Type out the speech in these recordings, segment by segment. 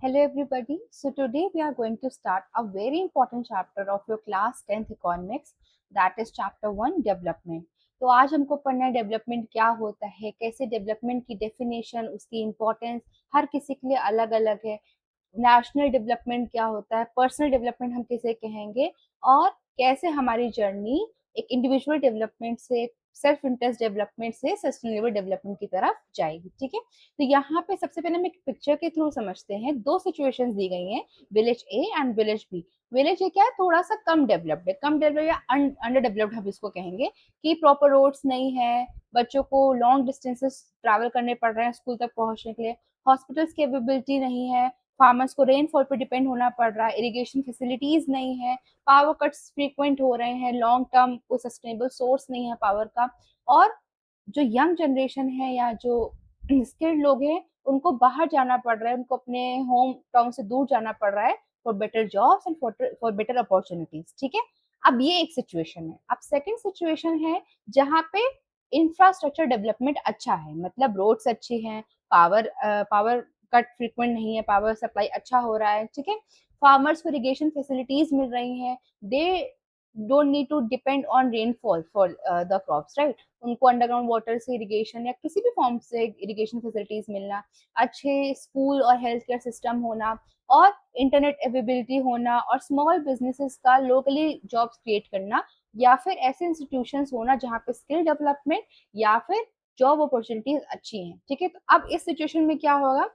Hello everybody. So today we are going to start a very important chapter of your class 10th economics, that is chapter 1 development. तो आज हमको पढ़ना है development क्या होता है, कैसे डेवलपमेंट की डेफिनेशन, उसकी इम्पोर्टेंस हर किसी के लिए अलग अलग है। नेशनल डेवलपमेंट क्या होता है, पर्सनल डेवलपमेंट हम किसे कहेंगे, और कैसे हमारी जर्नी एक इंडिविजुअल डेवलपमेंट से, सेल्फ इंटरेस्ट डेवलपमेंट से सस्टेनेबल डेवलपमेंट की तरफ जाएगी। ठीक है, तो यहाँ पे सबसे पहले हम एक पिक्चर के थ्रू समझते हैं। दो सिचुएशंस दी गई हैं, village A and village B. Village A क्या है, थोड़ा सा कम डेवलप्ड है, कम डेवलप्ड या अंडर डेवलप्ड हम इसको कहेंगे, कि प्रॉपर रोड्स नहीं है, बच्चों को लॉन्ग डिस्टेंसेस ट्रैवल करने पड़ रहे हैं स्कूल तक पहुंचने के लिए, हॉस्पिटल्स की अवेलेबिलिटी नहीं है, फार्मर्स को रेनफॉल पर डिपेंड होना पड़ रहा है, इरिगेशन फैसिलिटीज नहीं है, पावर कट्स फ्रीक्वेंट हो रहे हैं, लॉन्ग टर्म कोई सस्टेनेबल सोर्स नहीं है पावर का, और जो यंग जनरेशन है या जो स्किल्ड लोग हैं उनको बाहर जाना पड़ रहा है, उनको अपने होम टाउन से दूर जाना पड़ रहा है for better jobs and for better opportunities. ठीक है, अब ये एक सिचुएशन है। अब सेकंड सिचुएशन है जहाँ पे इंफ्रास्ट्रक्चर डेवलपमेंट अच्छा है, मतलब रोड्स अच्छी हैं, पावर कट फ्रीक्वेंट नहीं है, पावर सप्लाई अच्छा हो रहा है। ठीक है, फार्मर्स को इरिगेशन फैसिलिटीज मिल रही हैं, they don't need to depend on rainfall for the crops, right. उनको अंडरग्राउंड वाटर से इरिगेशन या किसी भी फॉर्म से इरिगेशन फैसिलिटीज मिलना, अच्छे स्कूल और हेल्थ केयर सिस्टम होना, और इंटरनेट अवेलेबिलिटी होना, और स्मॉल बिजनेसेस का लोकली जॉब्स क्रिएट करना, या फिर ऐसे इंस्टीट्यूशंस होना जहाँ पे स्किल डेवलपमेंट या फिर जॉब अपॉर्चुनिटीज अच्छी हैं। ठीक है, तो अब इस सिचुएशन में क्या होगा,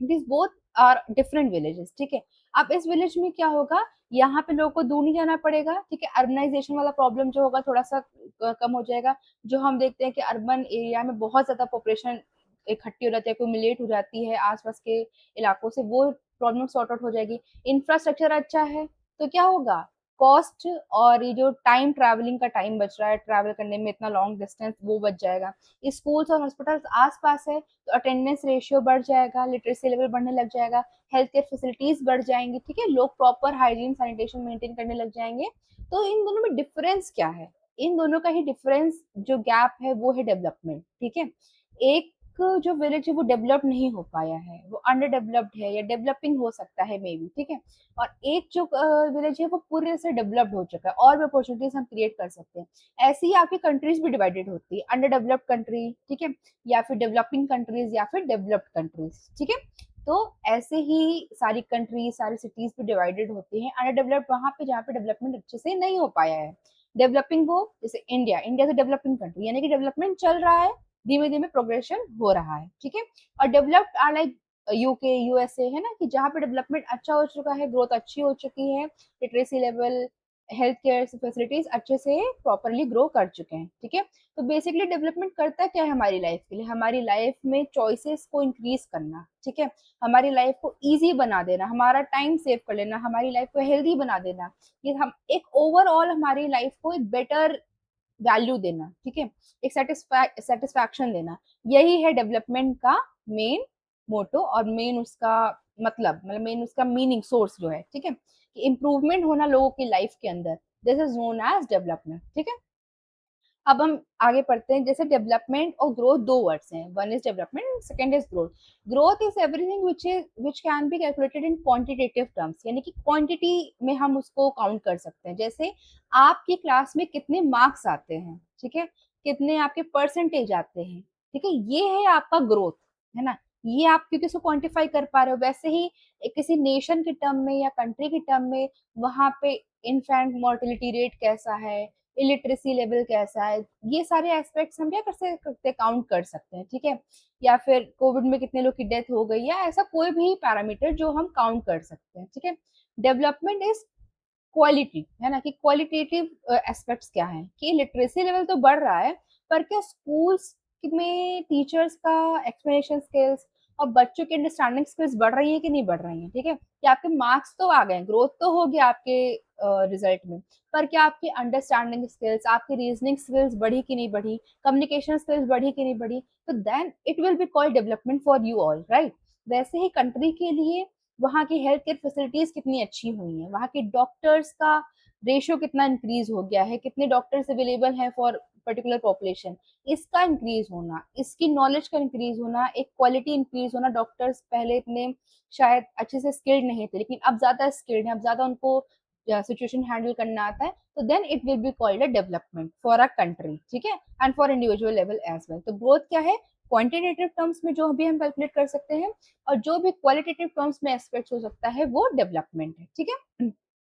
this both are different villages. ठीक है, अब इस विलेज में क्या होगा, यहाँ पे लोगों को दूर नहीं जाना पड़ेगा। ठीक है, अर्बनाइजेशन वाला प्रॉब्लम जो होगा थोड़ा सा कम हो जाएगा। जो हम देखते हैं कि अर्बन एरिया में बहुत ज्यादा पॉपुलेशन इकट्ठी हो जाती है, एक्यूमुलेट हो जाती है आसपास के इलाकों से, वो प्रॉब्लम सॉर्ट आउट हो जाएगी। इंफ्रास्ट्रक्चर अच्छा है तो क्या होगा, कॉस्ट और ये जो टाइम, ट्रैवलिंग का टाइम बच रहा है, ट्रैवल करने में इतना लॉन्ग डिस्टेंस, वो बच जाएगा। स्कूल्स और हॉस्पिटल्स आसपास है तो अटेंडेंस रेशियो बढ़ जाएगा, लिटरेसी लेवल बढ़ने लग जाएगा, हेल्थ केयर फैसिलिटीज बढ़ जाएंगी। ठीक है, लोग प्रॉपर हाइजीन सैनिटेशन मेंटेन करने लग जाएंगे। तो इन दोनों में डिफरेंस क्या है, इन दोनों का ही डिफरेंस जो गैप है वो है डेवलपमेंट। ठीक है, एक जो विलेज है वो डेवलप नहीं हो पाया है, वो अंडर डेवलप्ड है या डेवलपिंग हो सकता है मे बी। ठीक है, और एक जो विलेज है वो पूरे से डेवलप्ड हो चुका है, और भी अपॉर्चुनिटीज हम क्रिएट कर सकते हैं। ऐसे ही आपकी कंट्रीज भी डिवाइडेड होती है, अंडर डेवलप्ड कंट्री, ठीक है, या फिर डेवलपिंग कंट्रीज, या फिर डेवलप्ड कंट्रीज। ठीक है, तो ऐसे ही सारी कंट्रीज, सारी सिटीज भी डिवाइडेड होती हैं। अंडर डेवलप्ड वहां पे जहाँ पे डेवलपमेंट अच्छे से नहीं हो पाया है। डेवलपिंग वो जैसे इंडिया, इंडिया से डेवलपिंग कंट्री, यानी कि डेवलपमेंट चल रहा है, धीमे धीमे प्रोग्रेशन हो रहा है। ठीक है, और developed are like UK, USA, है ना, कि जहाँ पे डेवलपमेंट अच्छा हो चुका है, ग्रोथ अच्छी हो चुकी है, literacy level, health care facilities अच्छे से प्रॉपरली ग्रो कर चुके हैं। ठीक है, तो बेसिकली डेवलपमेंट करता क्या है हमारी लाइफ के लिए, हमारी लाइफ में चॉइसेस को इंक्रीज करना। ठीक है, हमारी लाइफ को इजी बना देना, हमारा टाइम सेव कर लेना, हमारी लाइफ को हेल्दी बना देना, ये हम एक ओवरऑल हमारी लाइफ को एक बेटर वैल्यू देना। ठीक है, एक सेटिस्फैक्शन देना, यही है डेवलपमेंट का मेन मोटो और मेन उसका मतलब मेन उसका मीनिंग सोर्स जो है। ठीक है, कि इम्प्रूवमेंट होना लोगों की लाइफ के अंदर, this is known as development. ठीक है, अब हम आगे पढ़ते हैं। जैसे डेवलपमेंट और ग्रोथ दो वर्ड्स हैं, one is development, second is growth. Growth is everything which can be calculated in quantitative terms, यानी कि क्वांटिटी में हम उसको काउंट कर सकते हैं। जैसे आपकी क्लास में कितने मार्क्स आते हैं, ठीक है, कितने आपके परसेंटेज आते हैं, ठीक है, ये है आपका ग्रोथ, है ना। ये आप क्योंकि उसको क्वांटिफाई कर पा रहे हो। वैसे ही किसी नेशन के टर्म में या कंट्री के टर्म में, वहां पे इन्फेंट मोर्टेलिटी रेट कैसा है, इलिटरेसी लेवल कैसा है, ये सारे एस्पेक्ट्स हम क्या कर सकते, काउंट कर सकते हैं। ठीक है, या फिर कोविड में कितने लोग की डेथ हो गई, या ऐसा कोई भी पैरामीटर जो हम काउंट कर सकते हैं। ठीक है, डेवलपमेंट इज क्वालिटी, है ना, कि क्वालिटेटिव एस्पेक्ट्स क्या है, कि लिटरेसी लेवल तो बढ़ रहा है, पर क्या स्कूल्स में टीचर्स का एक्सप्लेनेशन स्किल्स और बच्चों की अंडरस्टैंडिंग स्किल्स बढ़ रही है कि नहीं बढ़ रही है। ठीक है, कि आपके मार्क्स तो आ गए, ग्रोथ तो हो गया आपके रिजल्ट में, पर क्या आपकी अंडरस्टैंडिंग स्किल्स, आपकी रीजनिंग स्किल्स बढ़ी कि नहीं बढ़ी, कम्युनिकेशन स्किल्स बढ़ी कि नहीं बढ़ी, तो then it will be called development for you all, right. वैसे ही कंट्री के लिए वहाँ की हेल्थ केयर फैसिलिटीज कितनी अच्छी हुई हैं, वहाँ के डॉक्टर्स का रेशियो कितना इंक्रीज हो गया है, कितने डॉक्टर्स अवेलेबल हैं फॉर पर्टिकुलर पॉपुलेशन, इसका इंक्रीज होना, इसकी नॉलेज का इंक्रीज होना, एक क्वालिटी इंक्रीज होना। डॉक्टर्स पहले इतने शायद अच्छे से स्किल्ड नहीं थे, लेकिन अब ज्यादा स्किल्ड हैं, अब ज्यादा उनको सिचुएशन हैंडल करना आता है, तो then it will be called a development for a country, ठीक है, and for individual level as well. तो ग्रोथ क्या है, क्वांटिटेटिव टर्म्स में जो भी हम कैलकुलेट कर सकते हैं, और जो भी क्वालिटेटिव टर्म्स में एस्पेक्ट हो सकता है वो डेवलपमेंट है, ठीक है।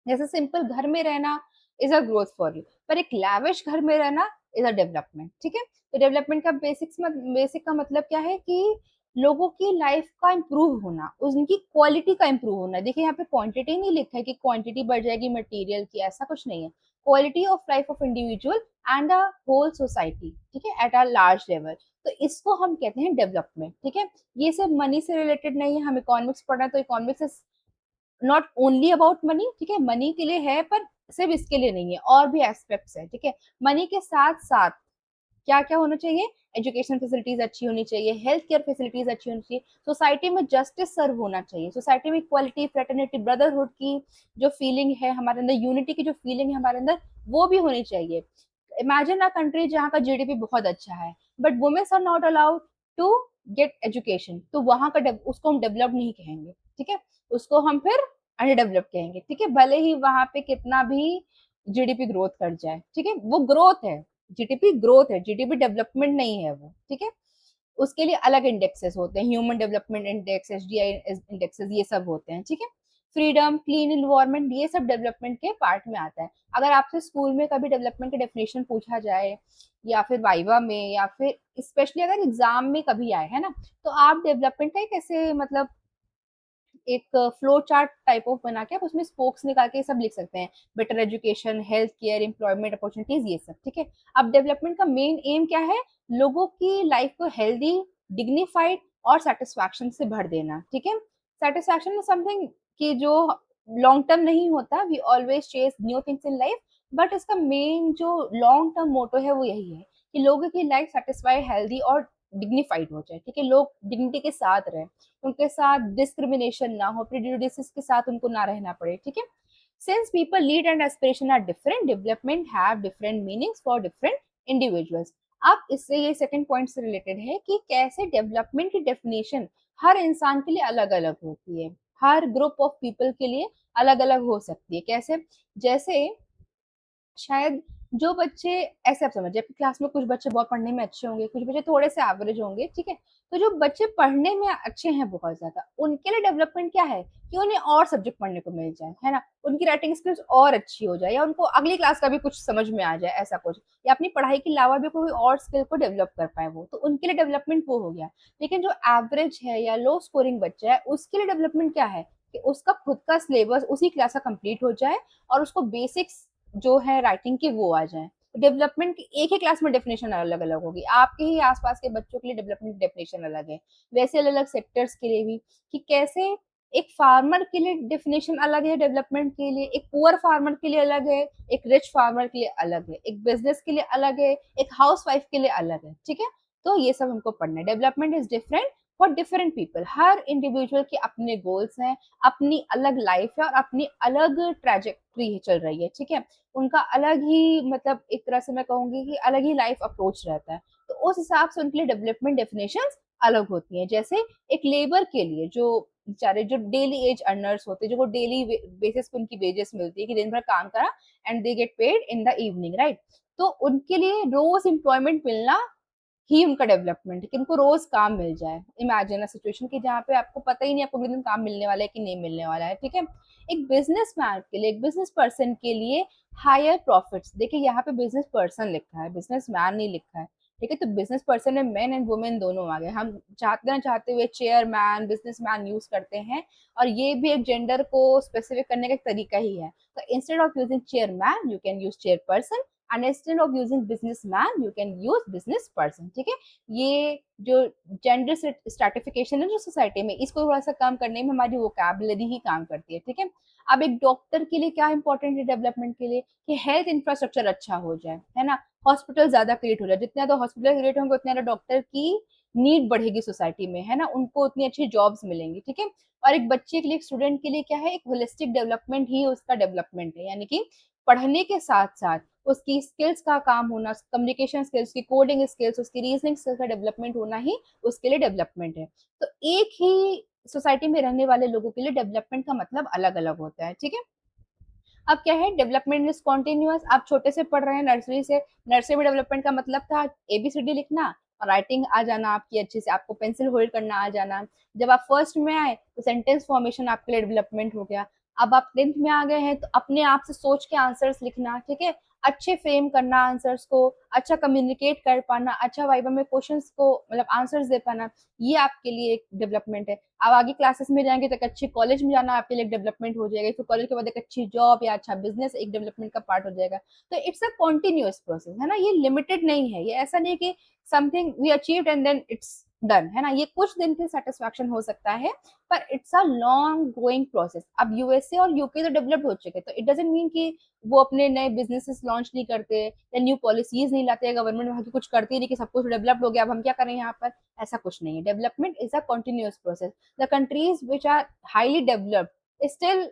जैसे सिंपल घर में रहना is a growth for you, पर एक लैविश घर में रहना इज अ डेवलपमेंट, ठीक है। तो डेवलपमेंट का बेसिक का मतलब क्या है कि लोगों की लाइफ का इम्प्रूव होना, उनकी क्वालिटी का इम्प्रूव होना। देखिए यहाँ पे क्वांटिटी नहीं लिखा है कि क्वांटिटी बढ़ जाएगी मटेरियल की, ऐसा कुछ नहीं है। Quality of life of individual and a whole society, ठीक है, एट अ लार्ज लेवल। तो इसको हम कहते हैं डेवलपमेंट, ठीक है। ये सिर्फ मनी से रिलेटेड नहीं है, हम इकोनॉमिक्स पढ़ रहे हैं तो economics is not only about money, ठीक है, मनी के लिए है पर सिर्फ इसके लिए नहीं है, और भी एस्पेक्ट्स है, ठीक है। मनी के साथ साथ क्या क्या होना चाहिए, एजुकेशन फैसिलिटीज अच्छी होनी चाहिए, हेल्थ केयर फैसिलिटीज अच्छी होनी चाहिए, सोसाइटी में जस्टिस सर्व होना चाहिए, सोसाइटी में इक्वालिटी, फ्रेटर्निटी, ब्रदरहुड की जो फीलिंग है हमारे अंदर, यूनिटी की जो फीलिंग है हमारे अंदर, वो भी होनी चाहिए। इमेजिन अ कंट्री जहाँ का जीडीपी बहुत अच्छा है but womens are not allowed to get education, तो वहां का उसको हम डेवलप नहीं कहेंगे, ठीक है, उसको हम फिर अंडर डेवलप कहेंगे, ठीक है, भले ही वहां पे कितना भी जीडीपी ग्रोथ कर जाए, ठीक है, वो ग्रोथ है, जीडीपी ग्रोथ है, जीडीपी डेवलपमेंट नहीं है वो, ठीक है। उसके लिए अलग इंडेक्सेस होते हैं, human development index, HDI indexes, ये सब होते हैं, ठीक है। फ्रीडम, क्लीन इन्वायरमेंट, ये सब डेवलपमेंट के पार्ट में आता है। अगर आपसे स्कूल में कभी डेवलपमेंट की डेफिनेशन पूछा जाए, या फिर वाइवा में, या फिर स्पेशली अगर एग्जाम में कभी आए, है ना, तो आप डेवलपमेंट का एक ऐसे मतलब एक फ्लो चार्ट टाइप ऑफ बना के आप उसमें स्पोक्स निकाल के सब लिख सकते हैं, better education, health care, employment opportunities, ये सब, ठीक है। अब डेवलपमेंट का मेन एम क्या है, लोगों की लाइफ को हेल्दी, डिग्निफाइड और सेटिस्फैक्शन से भर देना, ठीक है। सेटिस्फैक्शन इज समथिंग कि जो लॉन्ग टर्म नहीं होता, we always chase new things in life, but इसका मेन जो लॉन्ग टर्म मोटो है वो यही है कि लोगों की लाइफ सेटिस्फाई, हेल्दी और डिग्निफाइड हो जाए, ठीक है, लोग डिग्निटी के साथ रहे, उनके साथ डिस्क्रिमिनेशन ना हो, प्रेजुडिसेस के साथ उनको ना रहना पड़े, ठीक है। Since people lead and aspiration are different, development have different meanings for different individuals. अब इससे ये सेकंड पॉइंट से रिलेटेड है कि कैसे डेवलपमेंट की डेफिनेशन हर इंसान के लिए अलग अलग होती है, हर ग्रुप ऑफ पीपल के लिए अलग अलग हो सकती है। कैसे, जैसे शायद जो बच्चे, ऐसे आप समझिए आपकी क्लास में कुछ बच्चे बहुत पढ़ने में अच्छे होंगे, कुछ बच्चे थोड़े से एवरेज होंगे, ठीक है। तो जो बच्चे पढ़ने में अच्छे हैं बहुत ज्यादा, उनके लिए डेवलपमेंट क्या है कि उन्हें और सब्जेक्ट पढ़ने को मिल जाए, है ना, उनकी राइटिंग स्किल्स और अच्छी हो जाए, या उनको अगली क्लास का भी कुछ समझ में आ जाए, ऐसा कुछ, या अपनी पढ़ाई के अलावा भी कोई और स्किल को डेवलप कर पाए वो, तो उनके लिए डेवलपमेंट वो हो गया। लेकिन जो एवरेज है या लो स्कोरिंग बच्चा है, उसके लिए डेवलपमेंट क्या है कि उसका खुद का सिलेबस उसी क्लास का कंप्लीट हो जाए, और उसको बेसिक्स जो है राइटिंग की वो आ जाए। डेवलपमेंट की एक ही क्लास में डेफिनेशन अलग अलग होगी, आपके ही आसपास के बच्चों के लिए डेवलपमेंट डेफिनेशन अलग है, वैसे अलग अलग सेक्टर्स के लिए भी, कि कैसे एक फार्मर के लिए डेफिनेशन अलग है डेवलपमेंट के लिए, एक पुअर फार्मर के लिए अलग है, एक रिच फार्मर के लिए अलग है, एक बिजनेस के लिए अलग है, एक हाउस वाइफ के लिए अलग है, ठीक है। तो ये सब हमको पढ़ना है, development is different for different people, her individual के अपने गोल्स हैं, अपनी अलग लाइफ है और अपनी अलग ट्रेजेक्ट्री चल रही है, ठीक है, उनका अलग ही मतलब एक तरह से मैं कहूंगी कि अलग ही लाइफ अप्रोच रहता है, तो उस हिसाब से उनके लिए डेवलपमेंट डेफिनेशंस अलग होती हैं। जैसे एक लेबर के लिए जो बेचारे जो डेली एज अर्नर्स होते हैं, जो डेली बेसिस पे उनकी वेजेस मिलती है कि दिन भर काम करा and they get paid in the evening, right, तो उनके लिए रोज एम्प्लॉयमेंट मिलना ही उनका डेवलपमेंट है कि उनको रोज काम मिल जाए। इमेजिन अ सिचुएशन कि जहाँ पे आपको पता ही नहीं आपको कितने दिन काम मिलने वाला है कि नहीं मिलने वाला है, ठीक है। एक बिजनेस मैन के लिए, एक बिजनेस पर्सन के लिए हायर प्रॉफिट्स, देखिए यहाँ पे बिजनेस पर्सन लिखा है, बिजनेस मैन नहीं लिखा है, ठीक है। तो बिजनेस पर्सन में मेन एंड वुमेन दोनों आ गए, हम चाहते ना चाहते हुए चेयरमैन, बिजनेस मैन यूज करते हैं, और ये भी एक जेंडर को स्पेसिफिक करने का एक तरीका ही है। तो instead of using chairman you can use chairperson, and instead of using businessman you can use business person, ठीक है। ये जो जेंडर स्ट्रैटिफिकेशन है जो सोसाइटी में, इसको थोड़ा सा कम करने में हमारी वोकैबुलरी ही काम करती है, ठीक है। अब एक डॉक्टर के लिए क्या इंपॉर्टेंट है डेवलपमेंट के लिए कि हेल्थ इंफ्रास्ट्रक्चर अच्छा हो जाए, है ना, हॉस्पिटल ज्यादा क्रिएट हो जाए, जितने ज्यादा हॉस्पिटल क्रिएट होंगे उतने ज्यादा डॉक्टर की नीड बढ़ेगी सोसाइटी में, है ना, उनको उतनी अच्छी जॉब्स मिलेंगी, ठीक है। और एक बच्चे के लिए, एक स्टूडेंट के लिए क्या है, एक होलिस्टिक डेवलपमेंट ही उसका डेवलपमेंट है, यानी कि पढ़ने के साथ साथ उसकी स्किल्स का काम होना, कम्युनिकेशन स्किल्स, की कोडिंग स्किल्स, उसकी रीजनिंग स्किल्स का डेवलपमेंट होना ही उसके लिए डेवलपमेंट है। तो एक ही सोसाइटी में रहने वाले लोगों के लिए डेवलपमेंट का मतलब अलग अलग होता है, ठीक है। अब क्या है, डेवलपमेंट इज कॉन्टिन्यूअस। आप छोटे से पढ़ रहे हैं नर्सरी से, नर्सरी में डेवलपमेंट का मतलब था एबीसीडी लिखना और राइटिंग आ जाना आपकी अच्छे से, आपको पेंसिल होल्ड करना आ जाना। जब आप फर्स्ट में आए तो सेंटेंस फॉर्मेशन आपके लिए डेवलपमेंट हो गया। अब आप 10th में आ गए हैं तो अपने आप से सोच के आंसर्स लिखना, ठीक है, अच्छे फ्रेम करना आंसर्स को, अच्छा कम्युनिकेट कर पाना, अच्छा वाइवा में क्वेश्चंस को मतलब आंसर्स दे पाना, ये आपके लिए एक डेवलपमेंट है। आप आगे क्लासेस में जाएंगे तो एक अच्छे कॉलेज में जाना आपके लिए डेवलपमेंट हो जाएगा, फिर कॉलेज के बाद एक अच्छी जॉब या अच्छा बिजनेस एक डेवलपमेंट का पार्ट हो जाएगा। तो इट्स अ कॉन्टिन्यूअस प्रोसेस, है ना, ये लिमिटेड नहीं है, ये ऐसा नहीं कि something we achieved and then it's done, है ना, ये कुछ दिन की सेटिस्फैक्शन हो सकता है, पर it's a long going process. अब यूएसए और यूके तो डेवलप्ड हो चुके, तो इट डजंट मीन कि वो अपने नए बिजनेसेस लॉन्च नहीं करते या न्यू पॉलिसीज नहीं लाते, गवर्नमेंट वहां की कुछ करती नहीं कि सब कुछ डेवलप्ड हो गया अब हम क्या करें यहाँ पर, ऐसा कुछ नहीं है। Development is a continuous process. The countries which are highly developed is still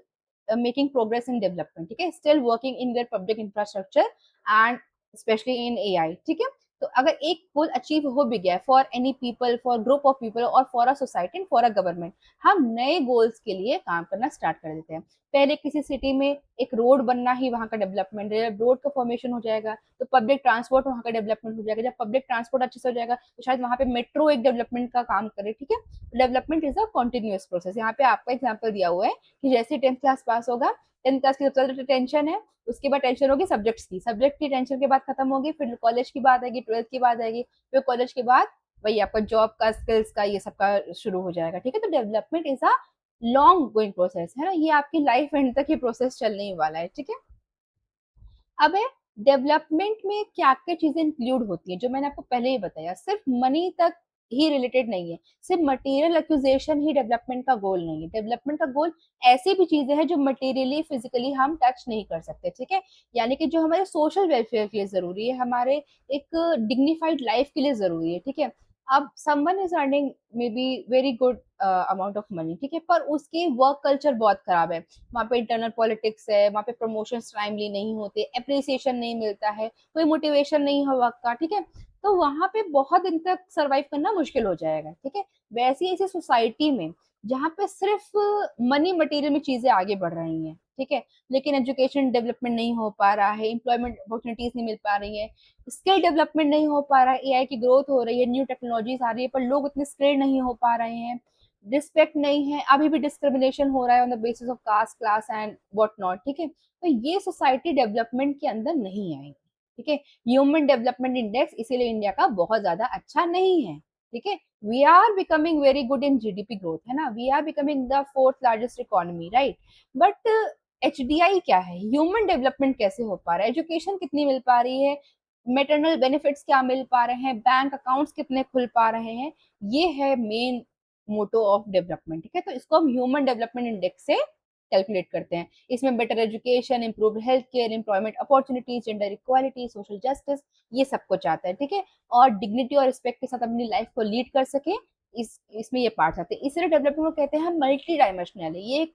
making progress in development, ठीक है, still working in their public infrastructure and especially in AI, ठीक है। तो अगर एक गोल अचीव हो भी गया for any people, for group of people और for a society and for a government, हम नए गोल्स के लिए काम करना स्टार्ट कर देते हैं। पहले किसी सिटी में एक रोड बनना ही वहां का डेवलपमेंट है, रोड का फॉर्मेशन हो जाएगा तो पब्लिक ट्रांसपोर्ट वहां का डेवलपमेंट हो जाएगा, जब पब्लिक ट्रांसपोर्ट अच्छे से हो जाएगा तो शायद वहां पे मेट्रो एक डेवलपमेंट का काम करे, ठीक है। Development is a continuous process. यहाँ पे आपका एग्जाम्पल दिया हुआ है कि जैसे 10th क्लास पास होगा, 10th क्लास की सबसे ज्यादा टेंशन है, उसके बाद टेंशन होगी सब्जेक्ट्स की, सब्जेक्ट की टेंशन के बाद खत्म होगी, फिर कॉलेज की बात आएगी, 12th की बात आएगी, फिर कॉलेज के बाद वही आपका जॉब का, स्किल्स का, ये सब का शुरू हो जाएगा, ठीक है। तो development is a long going process, है ना, ये आपकी लाइफ एंड तक ये प्रोसेस चलने ही वाला है, ठीक है। अब है डेवलपमेंट में क्या क्या चीजें इंक्लूड होती है, जो मैंने आपको पहले ही बताया, सिर्फ मनी तक ही रिलेटेड नहीं है, सिर्फ मटेरियल एक्विजिशन ही डेवलपमेंट का गोल नहीं है। डेवलपमेंट का गोल ऐसी भी चीजें हैं जो मटेरियली फिजिकली हम टच नहीं कर सकते, ठीक है, यानी कि जो हमारे सोशल वेलफेयर के लिए जरूरी है, हमारे एक डिग्निफाइड लाइफ के लिए जरूरी है, ठीक है। अब someone is earning may be very good amount of money, ठीक है, पर उसकी वर्क कल्चर बहुत खराब है, वहाँ पे इंटरनल पॉलिटिक्स है, वहाँ पे प्रमोशन टाइमली नहीं होते, अप्रिसिएशन नहीं मिलता है, कोई मोटिवेशन नहीं है वर्क का, ठीक है, तो वहाँ पे बहुत दिन तक सरवाइव करना मुश्किल हो जाएगा, ठीक है। वैसी ऐसी सोसाइटी में जहाँ पे सिर्फ मनी मटेरियल में चीजें आगे बढ़ रही हैं, ठीक है, लेकिन एजुकेशन डेवलपमेंट नहीं हो पा रहा है, एम्प्लॉयमेंट अपॉर्चुनिटीज नहीं मिल पा रही है, स्किल डेवलपमेंट नहीं हो पा रहा है, एआई की ग्रोथ हो रही है, न्यू टेक्नोलॉजीज आ रही है, पर लोग उतने स्किल्ड नहीं हो पा रहे हैं, रिस्पेक्ट नहीं है, अभी भी डिस्क्रिमिनेशन हो रहा है on the basis of caste, class and what not, ठीक है, तो ये सोसाइटी डेवलपमेंट के अंदर नहीं आएगी, ठीक है। ह्यूमन डेवलपमेंट इंडेक्स इसीलिए इंडिया का बहुत ज्यादा अच्छा नहीं है, ठीक है। We are becoming very good in GDP growth, है ना, we are becoming the fourth largest economy, right, but HDI क्या है, ह्यूमन डेवलपमेंट कैसे हो पा रहा है, एजुकेशन कितनी मिल पा रही है, मेटरनल बेनिफिट्स क्या मिल पा रहे हैं, बैंक अकाउंट्स कितने खुल पा रहे हैं, ये है मेन मोटो ऑफ डेवलपमेंट, ठीक है। तो इसको हम ह्यूमन डेवलपमेंट इंडेक्स से कैलकुलेट करते हैं। इसमें better education, improved health care, employment opportunities, gender equality, social justice, ये सब कुछ आता है, ठीक है, और डिग्निटी और रिस्पेक्ट के साथ अपनी लाइफ को लीड कर सके, इसमें ये पार्ट आते हैं। इसलिए डेवलपमेंट को कहते हैं मल्टी डायमेंशनल है, ये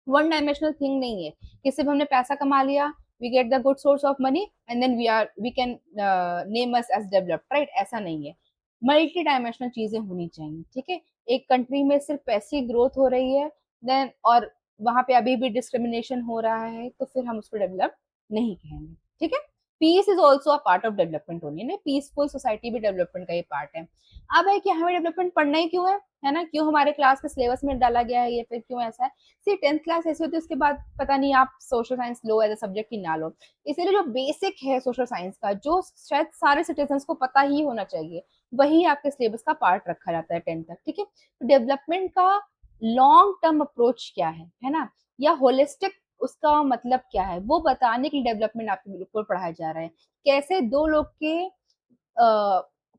वन डायमेंशनल थिंग नहीं है कि सिर्फ हमने पैसा कमा लिया, we get the good source of money and then we can name us as developed, right, ऐसा नहीं है। मल्टी डायमेंशनल चीजें होनी चाहिए, ठीक है। एक कंट्री में सिर्फ पैसे की ग्रोथ हो रही है देन, और वहां पे अभी भी डिस्क्रिमिनेशन हो रहा है, तो फिर हम उसको डेवलप नहीं कहेंगे, ठीक है। Peace is also a part of development, होनी है, पीसफुल सोसाइटी भी डेवलपमेंट का ही पार्ट है। अब है कि हमें डेवलपमेंट पढ़ना ही क्यों है ना, क्यों हमारे क्लास के सिलेबस में डाला गया है, या फिर क्यों ऐसा है। सी 10th क्लास ऐसी होती है, उसके बाद पता नहीं आप सोशल साइंस लो एज अ सब्जेक्ट की ना लो, इसीलिए जो बेसिक है सोशल साइंस का, जो शायद सारे सिटीजन को पता ही होना चाहिए, वही आपके सिलेबस का पार्ट रखा जाता है 10th तक, ठीक है। तो डेवलपमेंट का लॉन्ग टर्म अप्रोच क्या है ना, या होलिस्टिक उसका मतलब क्या है, वो बताने के लिए डेवलपमेंट आपको बिल्कुल पढ़ाया जा रहा है। कैसे दो लोग के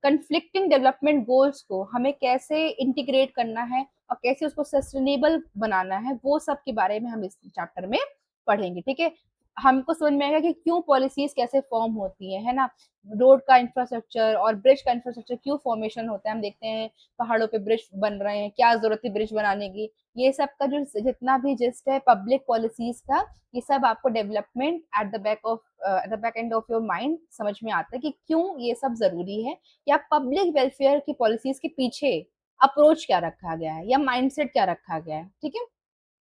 कंफ्लिक्टिंग डेवलपमेंट गोल्स को हमें कैसे इंटीग्रेट करना है और कैसे उसको सस्टेनेबल बनाना है, वो सब के बारे में हम इस चैप्टर में पढ़ेंगे, ठीक है। हमको समझ में आएगा कि क्यों पॉलिसीज कैसे फॉर्म होती है ना। रोड का इंफ्रास्ट्रक्चर और ब्रिज का इंफ्रास्ट्रक्चर क्यों फॉर्मेशन होता है, हम देखते हैं पहाड़ों पे ब्रिज बन रहे हैं, क्या जरूरत है ब्रिज बनाने की। ये सब का जो जितना भी जिस्ट है पब्लिक पॉलिसीज का, ये सब आपको development at the back end of your mind समझ में आता है कि क्यों ये सब जरूरी है, या पब्लिक वेलफेयर की पॉलिसीज के पीछे अप्रोच क्या रखा गया है या माइंडसेट क्या रखा गया है। ठीक है,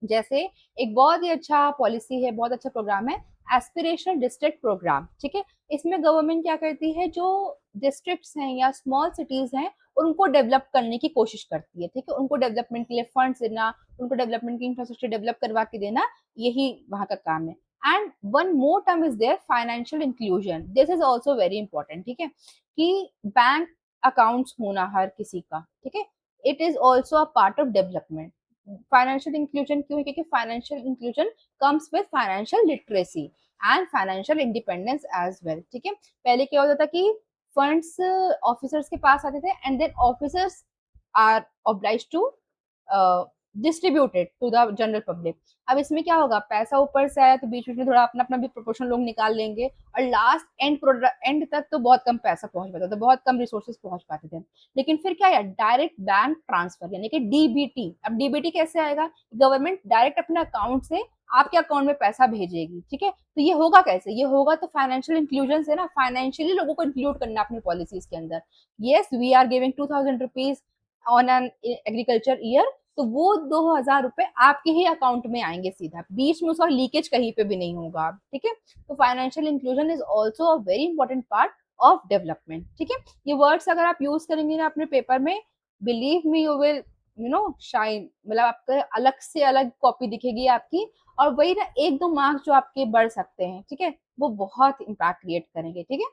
जैसे एक बहुत ही अच्छा पॉलिसी है, बहुत अच्छा प्रोग्राम है, एस्पिरेशनल डिस्ट्रिक्ट प्रोग्राम। ठीक है, इसमें गवर्नमेंट क्या करती है, जो डिस्ट्रिक्ट्स हैं या स्मॉल सिटीज हैं उनको डेवलप करने की कोशिश करती है। ठीक है, उनको डेवलपमेंट के लिए फंड्स देना, उनको डेवलपमेंट की इंफ्रास्ट्रक्चर डेवलप करवा के देना, यही वहां का काम है। And one more term is there, financial inclusion. This is also very important. ठीक है, कि बैंक अकाउंट्स होना हर किसी का। ठीक है, it is also a part of development. Financial inclusion क्यों है, क्योंकि financial inclusion comes with financial literacy and financial independence as well. ठीक है, पहले क्या होता था कि फंड्स ऑफिसर्स के पास आते थे and then officers are oblige to distributed to the general public. अब इसमें क्या होगा, पैसा ऊपर से आया तो बीच बीच में थोड़ा अपना अपना भी प्रोपोर्शन लोग निकाल लेंगे, और लास्ट एंड तक तो बहुत कम पैसा पहुंच पाता था, बहुत कम रिसोर्सेज पहुंच पाते थे। लेकिन फिर क्या है, डायरेक्ट बैंक ट्रांसफर यानी कि डीबीटी। अब डीबीटी कैसे आएगा, गवर्नमेंट डायरेक्ट अपने अकाउंट से आपके अकाउंट में पैसा भेजेगी। ठीक है, तो ये होगा कैसे, ये होगा तो फाइनेंशियल इंक्लूजन से ना, फाइनेंशियली लोगों को इंक्लूड करना अपनी पॉलिसीज के अंदर। Yes, we are giving 2000 rupees on an agriculture year, तो वो 2000 रुपए आपके ही अकाउंट में आएंगे सीधा, बीच में उसका लीकेज कहीं पे भी नहीं होगा। ठीक है, तो financial inclusion is also a very important part of development. ठीक है, ये वर्ड्स अगर आप यूज करेंगे ना अपने पेपर में, believe me you will shine, मतलब आपका अलग से अलग कॉपी दिखेगी आपकी, और वही ना एक दो मार्क्स जो आपके बढ़ सकते हैं। ठीक है, वो बहुत इम्पैक्ट क्रिएट करेंगे। ठीक है,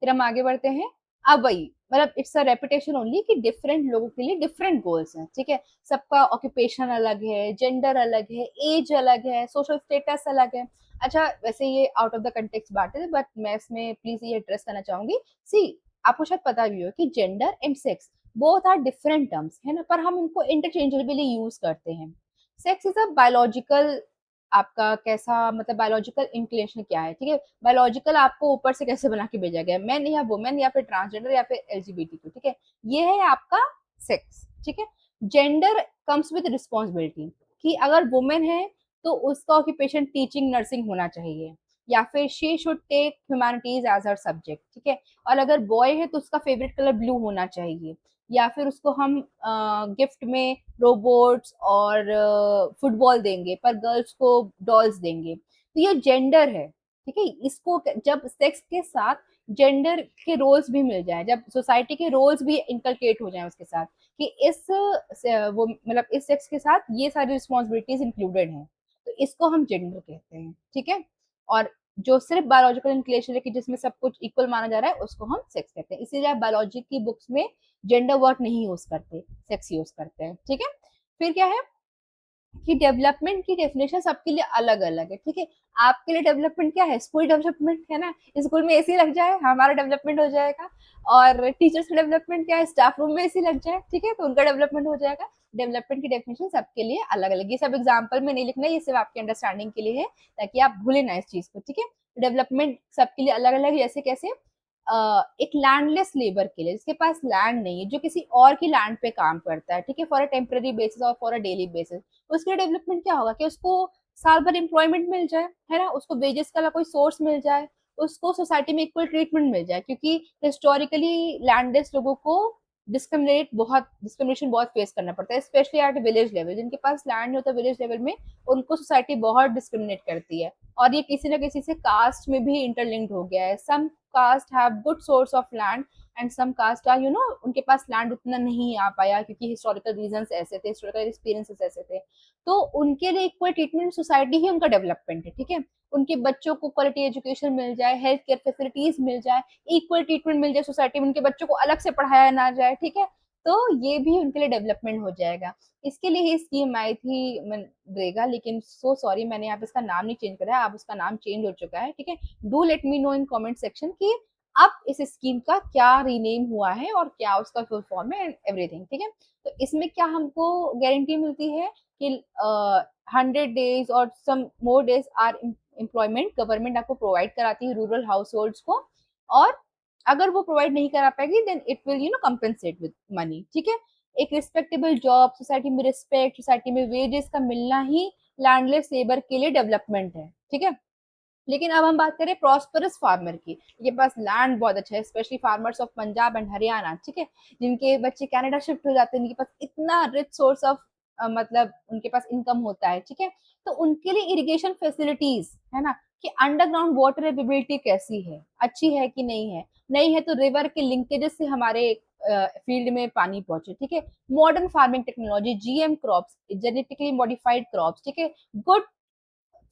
फिर हम आगे बढ़ते हैं। अब वही मतलब इट्स अ रेपुटेशन ओनली कि डिफरेंट लोगों के लिए डिफरेंट गोल्स हैं। ठीक है, सबका ऑक्यूपेशन अलग है, जेंडर अलग है, एज अलग है, सोशल स्टेटस अलग है। अच्छा, वैसे ये आउट ऑफ द कंटेक्स्ट बात है, बट मैं इसमें प्लीज ये एड्रेस करना चाहूंगी। सी, आपको शायद पता भी हो कि gender and sex both are different terms है ना, पर हम उनको इंटरचेंजेबली यूज करते हैं। सेक्स इज अ बायोलॉजिकल, आपका कैसा मतलब बायोलॉजिकल इंक्लिनेशन क्या है। ठीक है, बायोलॉजिकल आपको ऊपर से कैसे बना के भेजा गया, मैन या वुमेन या फिर ट्रांसजेंडर या फिर एलजीबीटीक्यू। ठीक है, ये है आपका सेक्स। ठीक है, जेंडर कम्स विद रिस्पॉन्सिबिलिटी, कि अगर वुमेन है तो उसका ऑक्यूपेशन टीचिंग नर्सिंग होना चाहिए, या फिर she should take humanities as her subject. ठीक है, और अगर बॉय है तो उसका फेवरेट कलर ब्लू होना चाहिए, या फिर उसको हम गिफ्ट में रोबोट्स और फुटबॉल देंगे, पर गर्ल्स को डॉल्स देंगे। तो ये जेंडर है। ठीक है, इसको जब सेक्स के साथ जेंडर के रोल्स भी मिल जाए, जब सोसाइटी के रोल्स भी इंकलकेट हो जाए उसके साथ, कि वो मतलब इस सेक्स के साथ ये सारी रिस्पॉन्सिबिलिटीज इंक्लूडेड हैं, तो इसको हम जेंडर कहते हैं। ठीक है, और जो सिर्फ बायोलॉजिकल इंक्लेशन है कि जिसमें सब कुछ इक्वल माना जा रहा है, उसको हम सेक्स कहते हैं। इसीलिए आप बायोलॉजी की बुक्स में जेंडर वर्ड नहीं यूज करते, सेक्स यूज करते हैं। ठीक है, फिर क्या है कि डेवलपमेंट की डेफिनेशन सबके लिए अलग अलग है। ठीक है, आपके लिए डेवलपमेंट क्या है, स्कूल डेवलपमेंट है ना, स्कूल में एसी लग जाए हमारा डेवलपमेंट हो जाएगा। और टीचर्स का डेवलपमेंट क्या है, स्टाफ रूम में एसी लग जाए। ठीक है, तो उनका डेवलपमेंट हो जाएगा। डेवलपमेंट की डेफिनेशन सबके लिए अलग अलग, ये सब एग्जाम्पल में नहीं लिखना है, ये सिर्फ आपके अंडरस्टैंडिंग के लिए है, ताकि आप भूले ना इस चीज को। ठीक है, डेवलपमेंट सबके लिए अलग अलग है, जैसे कैसे एक लैंडलेस लेबर के लिए, जिसके पास लैंड नहीं है, जो किसी और की लैंड पे काम करता है। ठीक है, फॉर अ टेम्पररी बेसिस और फॉर अ डेली बेसिस, उसके लिए डेवलपमेंट क्या होगा कि उसको साल भर एम्प्लॉयमेंट मिल जाए, है ना, उसको वेजेस का कोई सोर्स मिल जाए, उसको सोसाइटी में इक्वल ट्रीटमेंट मिल जाए। क्योंकि हिस्टोरिकली लैंडलेस लोगों को डिस्क्रिमिनेशन बहुत फेस करना पड़ता है, स्पेशली एट विलेज लेवल। जिनके पास लैंड नहीं होता विलेज लेवल में, उनको सोसाइटी बहुत डिस्क्रिमिनेट करती है, और ये किसी ना किसी से कास्ट में भी इंटरलिंक्ड हो गया है। Some caste have good source of land and some caste are उनके पास लैंड उतना नहीं आ पाया, क्योंकि हिस्टोरिकल रीजंस ऐसे थे, हिस्टोरिकल एक्सपीरियंसेस ऐसे थे। तो उनके लिए इक्वल ट्रीटमेंट सोसाइटी ही उनका डेवलपमेंट है। ठीक है, उनके बच्चों को क्वालिटी एजुकेशन मिल जाए, हेल्थ केयर फैसिलिटीज मिल जाए, इक्वल ट्रीटमेंट मिल जाए सोसाइटी में, उनके बच्चों को अलग से पढ़ाया ना जाए। ठीक है, तो ये भी उनके लिए डेवलपमेंट हो जाएगा। इसके लिए ही स्कीम आई थी मनरेगा, लेकिन सो सॉरी मैंने यहाँ पे इसका नाम नहीं चेंज करा है, अब उसका नाम चेंज हो चुका है। ठीक है, do let me know in comment section कि अब इस स्कीम का क्या रीनेम हुआ है और क्या उसका फुल फॉर्म है एंड एवरीथिंग। ठीक है, तो इसमें क्या हमको गारंटी मिलती है कि 100 days और some more days are employment government आपको प्रोवाइड कराती है रूरल हाउस होल्ड्स को, और अगर वो प्रोवाइड नहीं करा पाएगी then it will compensate with money, ठीक है। एक रिस्पेक्टेबल जॉब, सोसाइटी में रिस्पेक्ट, सोसाइटी में वेजेस का मिलना ही लैंडलेस लेबर के लिए डेवलपमेंट है, ठीक है। लेकिन अब हम बात करें प्रॉस्परस फार्मर की, ये पास लैंड बहुत अच्छा है, specially farmers of Punjab and Haryana, ठीक है, जिनके बच्चे कनाडा शिफ्ट हो जाते हैं, उनके पास इतना रिच सोर्स ऑफ मतलब उनके पास इनकम होता है, ठीक है। तो उनके लिए इरिगेशन फैसिलिटीज है ना, कि अंडरग्राउंड वाटर अवेलेबिलिटी कैसी है, अच्छी है कि नहीं है, नहीं है तो रिवर के लिंकेजेस से हमारे फील्ड में पानी पहुंचे, ठीक है। Modern farming technology, GM crops, genetically modified crops, ठीक है, गुड